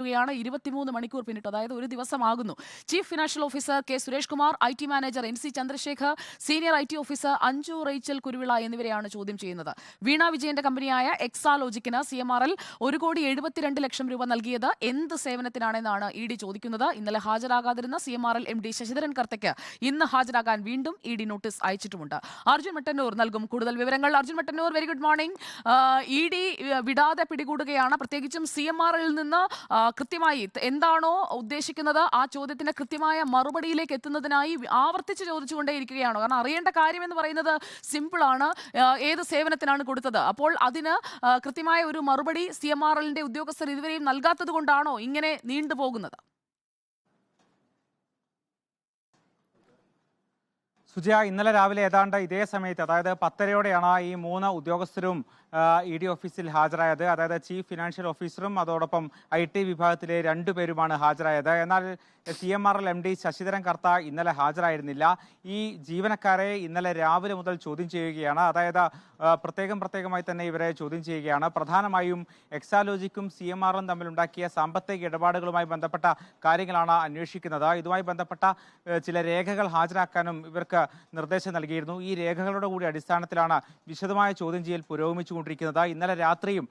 ാണ് 23 മണിക്കൂർ പിന്നിട്ടു. അതായത് ഒരു ദിവസമാകുന്നു. Chief financial officer K Suresh Kumar, IT manager NC Chandrashekar, senior IT officer Anju Rachel Kuruvila എന്നിവരെയാണ് ചോദ്യം ചെയ്യുന്നത്. വീണ വിജയന്റെ കമ്പനിയായ എക്സാലോജിക്കിന് CMRL 1,72,00,000 രൂപ നൽകിയത് എന്ത് സേവനത്തിനാണെന്നാണ് ED ചോദിക്കുന്നത്. ഇന്നലെ ഹാജരാകാതിരുന്ന CMRL MD ശശിധരൻ കർത്തയ്ക്ക് ഇന്ന് ഹാജരാകാൻ വീണ്ടും ED നോട്ടീസ് അയച്ചിട്ടുമുണ്ട്. അർജുൻ മട്ടന്നൂർ നൽകും കൂടുതൽ വിവരങ്ങൾ. Arjun Mattannur, very good morning. ED വിടാതെ പിടികൂടുകയാണ്. പ്രത്യേകിച്ചും CMRL നിന്ന് കൃത്യമായി എന്താണോ ഉദ്ദേശിക്കുന്നത് ആ ചോദ്യത്തിന് കൃത്യമായ മറുപടിയിലേക്ക് എത്തുന്നതിനായി ആവർത്തിച്ച് ചോദിച്ചുകൊണ്ടേയിരിക്കുകയാണോ? കാരണം അറിയേണ്ട കാര്യം എന്ന് പറയുന്നത് സിമ്പിളാണ്. ഏത് സേവനത്തിനാണ് കൊടുത്തത്? അപ്പോൾ അതിന് കൃത്യമായ ഒരു മറുപടി CMRLന്റെ ഉദ്യോഗസ്ഥർ ഇതുവരെയും നൽകാത്തത് കൊണ്ടാണോ ഇങ്ങനെ നീണ്ടുപോകുന്നത്? സുജയ, ഇന്നലെ രാവിലെ ഏതാണ്ട് ഇതേ സമയത്ത്, അതായത് 10:30-യോടെയാണ് ഈ 3 ഉദ്യോഗസ്ഥരും ED ഓഫീസിൽ ഹാജരായത്. അതായത് ചീഫ് ഫിനാൻഷ്യൽ ഓഫീസറും അതോടൊപ്പം IT വിഭാഗത്തിലെ 2 പേരുമാണ് ഹാജരായത്. എന്നാൽ CMRL MD ശശിധരൻ കർത്ത ഇന്നലെ ഹാജരായിരുന്നില്ല. ഈ ജീവനക്കാരെ ഇന്നലെ രാവിലെ മുതൽ ചോദ്യം ചെയ്യുകയാണ്. അതായത് പ്രത്യേകമായി തന്നെ ഇവരെ ചോദ്യം ചെയ്യുകയാണ്. പ്രധാനമായും എക്സാലോജിക്കും CMRലും തമ്മിലുണ്ടാക്കിയ സാമ്പത്തിക ഇടപാടുകളുമായി ബന്ധപ്പെട്ട കാര്യങ്ങളാണ് അന്വേഷിക്കുന്നത്. ഇതുമായി ബന്ധപ്പെട്ട ചില രേഖകൾ ഹാജരാക്കാനും ഇവർക്ക് നിർദ്ദേശം നൽകിയിരുന്നു. ഈ രേഖകളുടെ കൂടി അടിസ്ഥാനത്തിലാണ് വിശദമായ ചോദ്യം ചെയ്യൽ പുരോഗമിച്ചുകൊണ്ടിരിക്കുന്നത്. ഇന്നലെ രാത്രിയും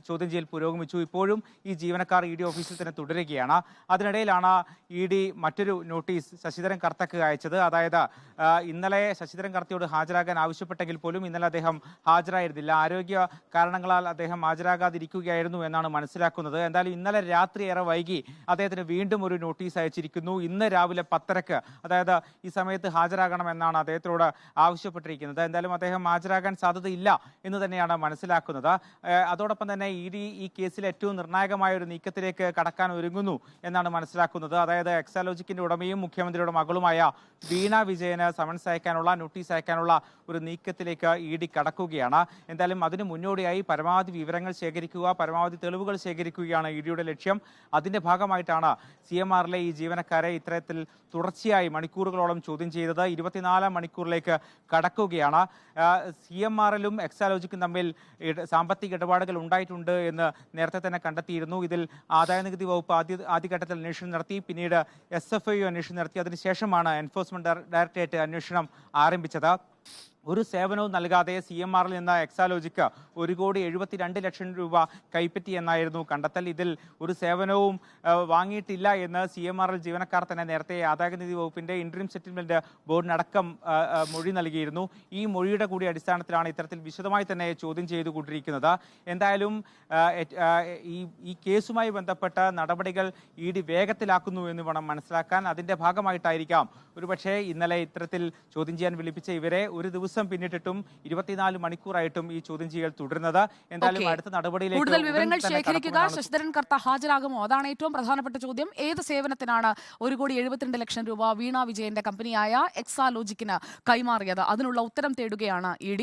ചോദ്യം ചെയ്യൽ പുരോഗമിച്ചു. ഇപ്പോഴും ഈ ജീവനക്കാർ ED ഓഫീസിൽ തന്നെ തുടരുകയാണ്. അതിനിടയിലാണ് ED മറ്റൊരു നോട്ടീസ് ശശിധരൻ കർത്തക്ക് അയച്ചത്. അതായത് ഇന്നലെ ശശിധരൻ കർത്തയോട് ഹാജരാകാൻ ആവശ്യപ്പെട്ടെങ്കിൽ പോലും ഇന്നലെ അദ്ദേഹം ഹാജരായിരുന്നില്ല. ആരോഗ്യ കാരണങ്ങളാൽ അദ്ദേഹം ഹാജരാകാതിരിക്കുകയായിരുന്നു എന്നാണ് മനസ്സിലാക്കുന്നത്. എന്തായാലും ഇന്നലെ രാത്രി ഏറെ വൈകി അദ്ദേഹത്തിന് വീണ്ടും ഒരു നോട്ടീസ് അയച്ചിരിക്കുന്നു. ഇന്ന് രാവിലെ 10:30-ക്ക്, അതായത് ഈ സമയത്ത് ഹാജരാകണമെന്നാണ് അദ്ദേഹത്തോട് ആവശ്യപ്പെട്ടിരിക്കുന്നത്. എന്തായാലും അദ്ദേഹം ഹാജരാകാൻ സാധ്യതയില്ല എന്ന് തന്നെയാണ് മനസ്സിലാക്കുന്നത്. അതോടൊപ്പം തന്നെ ED ഈ കേസിൽ ഏറ്റവും നിർണായകമായ ഒരു നീക്കത്തിലേക്ക് കടക്കാൻ ഒരുങ്ങുന്നു എന്നാണ് മനസ്സിലാക്കുന്നത്. അതായത് എക്സാലോജിക്കിന്റെ ഉടമയും മുഖ്യമന്ത്രിയുടെ മകളുമായ വീണ വിജയന് സമൻസ് അയക്കാനുള്ള, നോട്ടീസ് അയക്കാനുള്ള ഒരു നീക്കത്തിലേക്ക് ED കടക്കുകയാണ്. എന്തായാലും അതിന് മുന്നോടിയായി പരമാവധി വിവരങ്ങൾ ശേഖരിക്കുക, പരമാവധി തെളിവുകൾ ശേഖരിക്കുകയാണ് EDയുടെ ലക്ഷ്യം. അതിന്റെ ഭാഗമായിട്ടാണ് CMRലെ ഈ ജീവനക്കാരെ ഇത്തരത്തിൽ തുടർച്ചയായി മണിക്കൂറുകളോളം ചോദ്യം ചെയ്തത്. 24 മണിക്കൂറിലേക്ക് കടക്കുകയാണ്. CMRലും എക്സാലോജിക്കും തമ്മിൽ സാമ്പത്തിക ഇടപാടുകൾ ഉണ്ടായിട്ടുണ്ട് എന്ന് നേരത്തെ തന്നെ കണ്ടെത്തിയിരുന്നു. ഇതിൽ ആദായനികുതി വകുപ്പ് ആദ്യഘട്ടത്തിൽ അന്വേഷണം നടത്തി. പിന്നീട് SFIU അന്വേഷണം നടത്തി. അതിനുശേഷമാണ് എൻഫോഴ്സ്മെന്റ് ഡയറക്ടറേറ്റ് അന്വേഷണം ആരംഭിച്ചത്. ഒരു സേവനവും നൽകാതെ CMRൽ നിന്ന് എക്സാലോജിക്ക് 1,72,00,000 രൂപ കൈപ്പറ്റി എന്നായിരുന്നു കണ്ടെത്തൽ. ഇതിൽ ഒരു സേവനവും വാങ്ങിയിട്ടില്ല എന്ന് CMRൽ ജീവനക്കാർ തന്നെ നേരത്തെ ആദായനികുതി വകുപ്പിന്റെ ഇന്ററിം സെറ്റിൽമെന്റ് ബോർഡിനടക്കം മൊഴി നൽകിയിരുന്നു. ഈ മൊഴിയുടെ കൂടി അടിസ്ഥാനത്തിലാണ് ഇത്തരത്തിൽ വിശദമായി തന്നെ ചോദ്യം ചെയ്തുകൊണ്ടിരിക്കുന്നത്. എന്തായാലും ഈ കേസുമായി ബന്ധപ്പെട്ട നടപടികൾ ED വേഗത്തിലാക്കുന്നു എന്ന് വേണം മനസ്സിലാക്കാൻ. അതിന്റെ ഭാഗമായിട്ടായിരിക്കാം ഒരുപക്ഷെ ഇന്നലെ ഇത്തരത്തിൽ ചോദ്യം ചെയ്യാൻ വിളിപ്പിച്ച ഇവരെ ഒരു ദിവസം പിന്നിട്ടിട്ടും 24 മണിക്കൂറായിട്ടും ഈ ചോദ്യം ചെയ്യൽ തുടരുന്നത്. എന്തായാലും അടുത്ത നടപടിയിലേക്ക് കൂടുതൽ വിവരങ്ങൾ ശേഖരിക്കുക. ശശിധരൻ കർത്ത ഹാജരാകുമോ? അതാണ് ഏറ്റവും പ്രധാനപ്പെട്ട ചോദ്യം. ഏത് സേവനത്തിനാണ് 1,72,00,000 രൂപ വീണ വിജയന്റെ കമ്പനിയായ എക്സാലോജിക്കിന് കൈമാറിയത്? അതിനുള്ള ഉത്തരം തേടുകയാണ് ED.